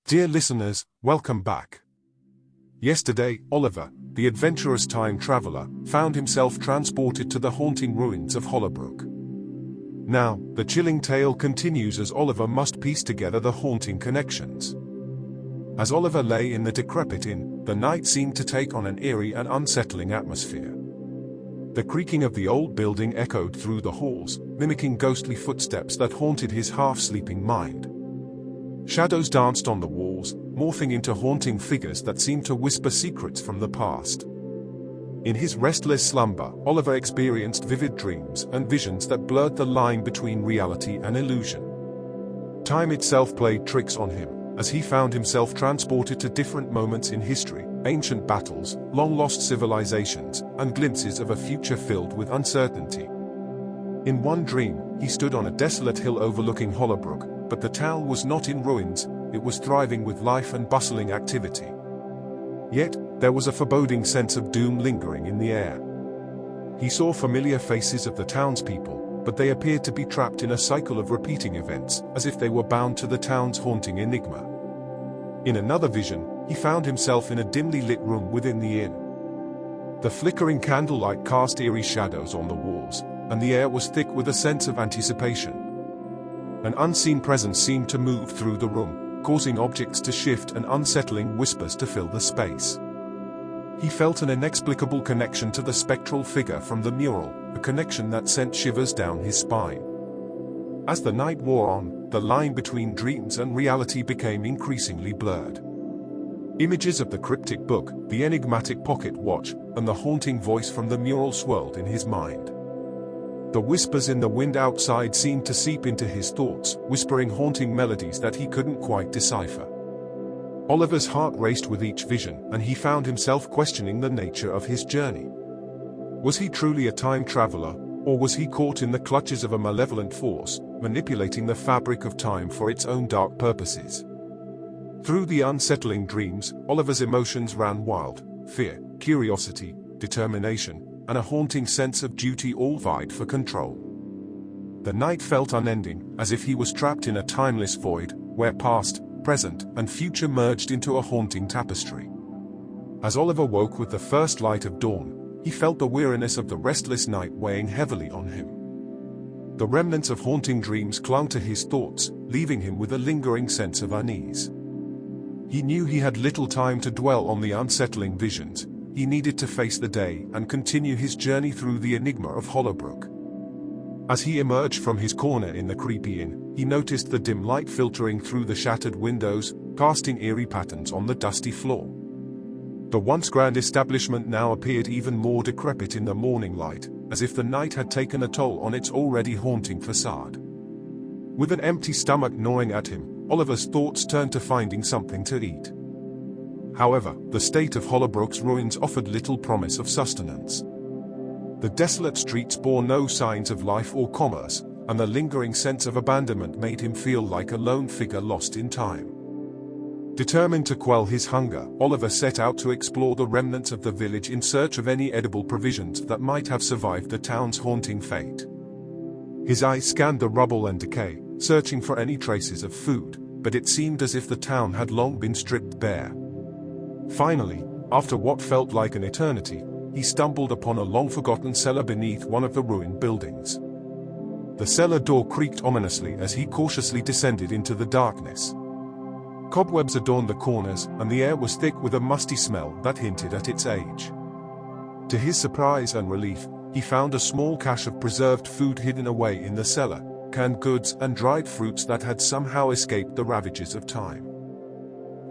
Dear listeners, welcome back. Yesterday, Oliver, the adventurous time traveler, found himself transported to the haunting ruins of Hollowbrook. Now, the chilling tale continues as Oliver must piece together the haunting connections. As Oliver lay in the decrepit inn, the night seemed to take on an eerie and unsettling atmosphere. The creaking of the old building echoed through the halls, mimicking ghostly footsteps that haunted his half-sleeping mind. Shadows danced on the walls, morphing into haunting figures that seemed to whisper secrets from the past. In his restless slumber, Oliver experienced vivid dreams and visions that blurred the line between reality and illusion. Time itself played tricks on him, as he found himself transported to different moments in history, ancient battles, long-lost civilizations, and glimpses of a future filled with uncertainty. In one dream, he stood on a desolate hill overlooking Hollowbrook, but the town was not in ruins, it was thriving with life and bustling activity. Yet, there was a foreboding sense of doom lingering in the air. He saw familiar faces of the townspeople, but they appeared to be trapped in a cycle of repeating events, as if they were bound to the town's haunting enigma. In another vision, he found himself in a dimly lit room within the inn. The flickering candlelight cast eerie shadows on the walls, and the air was thick with a sense of anticipation. An unseen presence seemed to move through the room, causing objects to shift and unsettling whispers to fill the space. He felt an inexplicable connection to the spectral figure from the mural, a connection that sent shivers down his spine. As the night wore on, the line between dreams and reality became increasingly blurred. Images of the cryptic book, the enigmatic pocket watch, and the haunting voice from the mural swirled in his mind. The whispers in the wind outside seemed to seep into his thoughts, whispering haunting melodies that he couldn't quite decipher. Oliver's heart raced with each vision, and he found himself questioning the nature of his journey. Was he truly a time traveler, or was he caught in the clutches of a malevolent force, manipulating the fabric of time for its own dark purposes? Through the unsettling dreams, Oliver's emotions ran wild: fear, curiosity, determination, and a haunting sense of duty all vied for control. The night felt unending, as if he was trapped in a timeless void, where past, present, and future merged into a haunting tapestry. As Oliver woke with the first light of dawn, he felt the weariness of the restless night weighing heavily on him. The remnants of haunting dreams clung to his thoughts, leaving him with a lingering sense of unease. He knew he had little time to dwell on the unsettling visions. He needed to face the day and continue his journey through the enigma of Hollowbrook. As he emerged from his corner in the creepy inn, he noticed the dim light filtering through the shattered windows, casting eerie patterns on the dusty floor. The once grand establishment now appeared even more decrepit in the morning light, as if the night had taken a toll on its already haunting facade. With an empty stomach gnawing at him, Oliver's thoughts turned to finding something to eat. However, the state of Hollowbrook's ruins offered little promise of sustenance. The desolate streets bore no signs of life or commerce, and the lingering sense of abandonment made him feel like a lone figure lost in time. Determined to quell his hunger, Oliver set out to explore the remnants of the village in search of any edible provisions that might have survived the town's haunting fate. His eyes scanned the rubble and decay, searching for any traces of food, but it seemed as if the town had long been stripped bare. Finally, after what felt like an eternity, he stumbled upon a long-forgotten cellar beneath one of the ruined buildings. The cellar door creaked ominously as he cautiously descended into the darkness. Cobwebs adorned the corners, and the air was thick with a musty smell that hinted at its age. To his surprise and relief, he found a small cache of preserved food hidden away in the cellar, canned goods and dried fruits that had somehow escaped the ravages of time.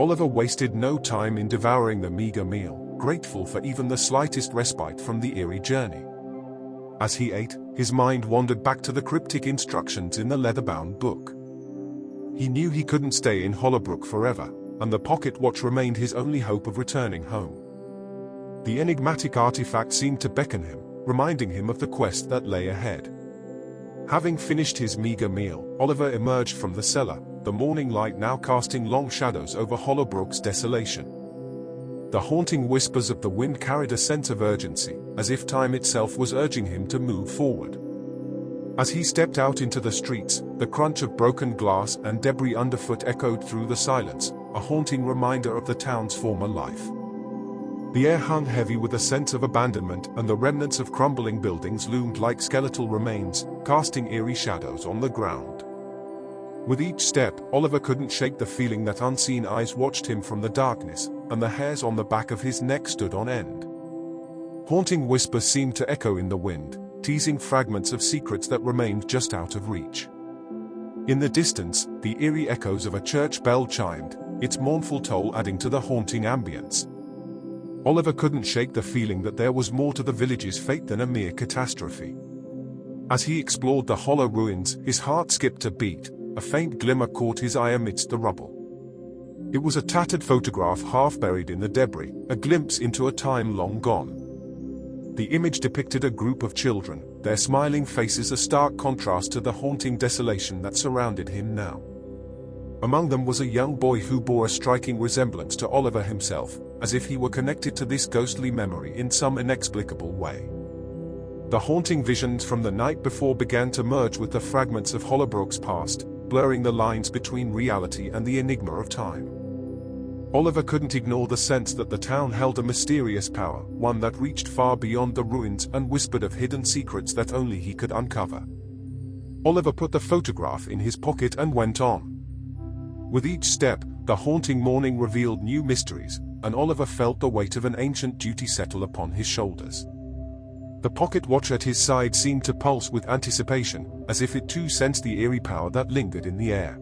Oliver wasted no time in devouring the meager meal, grateful for even the slightest respite from the eerie journey. As he ate, his mind wandered back to the cryptic instructions in the leather-bound book. He knew he couldn't stay in Hollowbrook forever, and the pocket watch remained his only hope of returning home. The enigmatic artifact seemed to beckon him, reminding him of the quest that lay ahead. Having finished his meager meal, Oliver emerged from the cellar, the morning light now casting long shadows over Hollowbrook's desolation. The haunting whispers of the wind carried a sense of urgency, as if time itself was urging him to move forward. As he stepped out into the streets, the crunch of broken glass and debris underfoot echoed through the silence, a a haunting reminder of the town's former life. The air hung heavy with a sense of abandonment, and the remnants of crumbling buildings loomed like skeletal remains, casting eerie shadows on the ground. With each step, Oliver couldn't shake the feeling that unseen eyes watched him from the darkness, and the hairs on the back of his neck stood on end. Haunting whispers seemed to echo in the wind, teasing fragments of secrets that remained just out of reach. In the distance, the eerie echoes of a church bell chimed, its mournful toll adding to the haunting ambience. Oliver couldn't shake the feeling that there was more to the village's fate than a mere catastrophe. As he explored the hollow ruins, his heart skipped a beat. A faint glimmer caught his eye amidst the rubble. It was a tattered photograph half buried in the debris, a glimpse into a time long gone. The image depicted a group of children, their smiling faces a stark contrast to the haunting desolation that surrounded him now. Among them was a young boy who bore a striking resemblance to Oliver himself, as if he were connected to this ghostly memory in some inexplicable way. The haunting visions from the night before began to merge with the fragments of Hollowbrook's past, blurring the lines between reality and the enigma of time. Oliver couldn't ignore the sense that the town held a mysterious power, one that reached far beyond the ruins and whispered of hidden secrets that only he could uncover. Oliver put the photograph in his pocket and went on. With each step, the haunting morning revealed new mysteries, and Oliver felt the weight of an ancient duty settle upon his shoulders. The pocket watch at his side seemed to pulse with anticipation, as if it too sensed the eerie power that lingered in the air.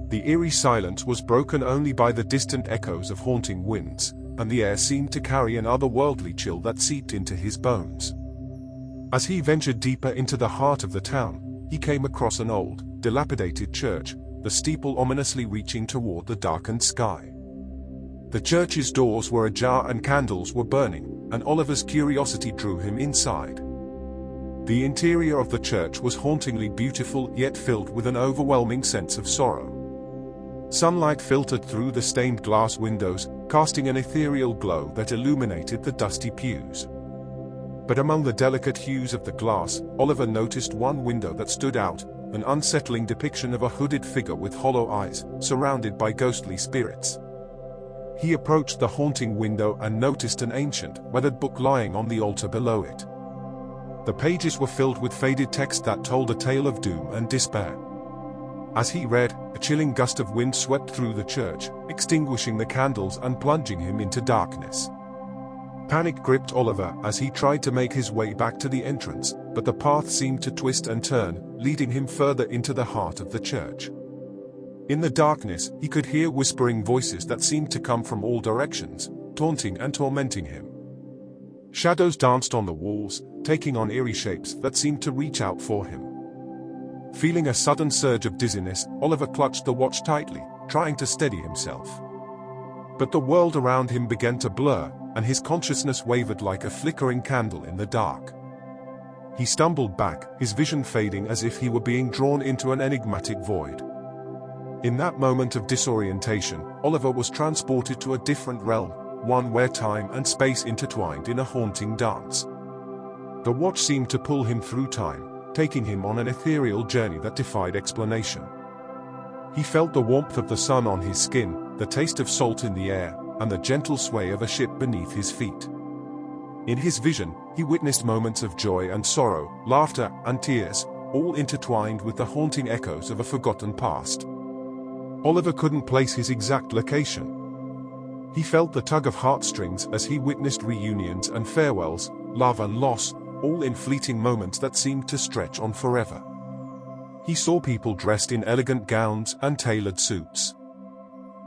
The eerie silence was broken only by the distant echoes of haunting winds, and the air seemed to carry an otherworldly chill that seeped into his bones. As he ventured deeper into the heart of the town, he came across an old, dilapidated church, the steeple ominously reaching toward the darkened sky. The church's doors were ajar and candles were burning, and Oliver's curiosity drew him inside. The interior of the church was hauntingly beautiful yet filled with an overwhelming sense of sorrow. Sunlight filtered through the stained glass windows, casting an ethereal glow that illuminated the dusty pews. But among the delicate hues of the glass, Oliver noticed one window that stood out, an unsettling depiction of a hooded figure with hollow eyes, surrounded by ghostly spirits. He approached the haunting window and noticed an ancient, weathered book lying on the altar below it. The pages were filled with faded text that told a tale of doom and despair. As he read, a chilling gust of wind swept through the church, extinguishing the candles and plunging him into darkness. Panic gripped Oliver as he tried to make his way back to the entrance, but the path seemed to twist and turn, leading him further into the heart of the church. In the darkness, he could hear whispering voices that seemed to come from all directions, taunting and tormenting him. Shadows danced on the walls, taking on eerie shapes that seemed to reach out for him. Feeling a sudden surge of dizziness, Oliver clutched the watch tightly, trying to steady himself. But the world around him began to blur, and his consciousness wavered like a flickering candle in the dark. He stumbled back, his vision fading as if he were being drawn into an enigmatic void. In that moment of disorientation, Oliver was transported to a different realm, one where time and space intertwined in a haunting dance. The watch seemed to pull him through time, taking him on an ethereal journey that defied explanation. He felt the warmth of the sun on his skin, the taste of salt in the air, and the gentle sway of a ship beneath his feet. In his vision, he witnessed moments of joy and sorrow, laughter and tears, all intertwined with the haunting echoes of a forgotten past. Oliver couldn't place his exact location. He felt the tug of heartstrings as he witnessed reunions and farewells, love and loss, all in fleeting moments that seemed to stretch on forever. He saw people dressed in elegant gowns and tailored suits.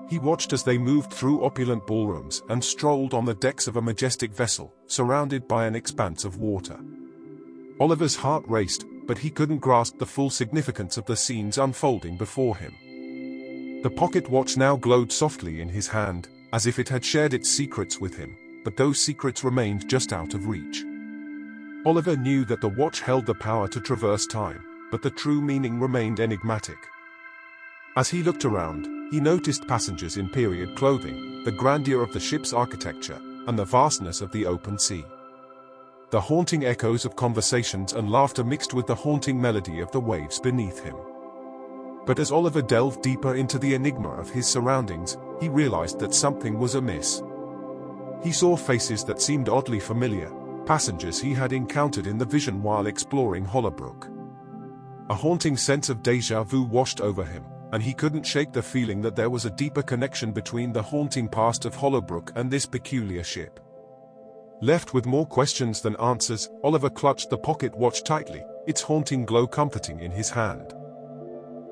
He watched as they moved through opulent ballrooms and strolled on the decks of a majestic vessel, surrounded by an expanse of water. Oliver's heart raced, but he couldn't grasp the full significance of the scenes unfolding before him. The pocket watch now glowed softly in his hand, as if it had shared its secrets with him, but those secrets remained just out of reach. Oliver knew that the watch held the power to traverse time, but the true meaning remained enigmatic. As he looked around, he noticed passengers in period clothing, the grandeur of the ship's architecture, and the vastness of the open sea. The haunting echoes of conversations and laughter mixed with the haunting melody of the waves beneath him. But as Oliver delved deeper into the enigma of his surroundings, he realized that something was amiss. He saw faces that seemed oddly familiar, passengers he had encountered in the vision while exploring Hollowbrook. A haunting sense of déjà vu washed over him, and he couldn't shake the feeling that there was a deeper connection between the haunting past of Hollowbrook and this peculiar ship. Left with more questions than answers, Oliver clutched the pocket watch tightly, its haunting glow comforting in his hand.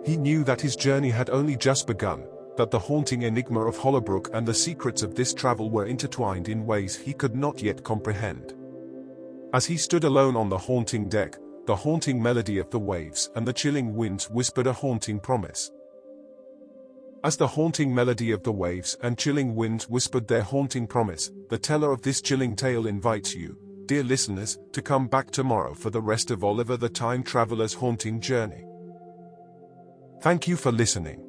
He knew that his journey had only just begun, that the haunting enigma of Hollowbrook and the secrets of this travel were intertwined in ways he could not yet comprehend. As he stood alone on the haunting deck, the haunting melody of the waves and the chilling winds whispered a haunting promise. As the haunting melody of the waves and chilling winds whispered their haunting promise, the teller of this chilling tale invites you, dear listeners, to come back tomorrow for the rest of Oliver the Time Traveler's haunting journey. Thank you for listening.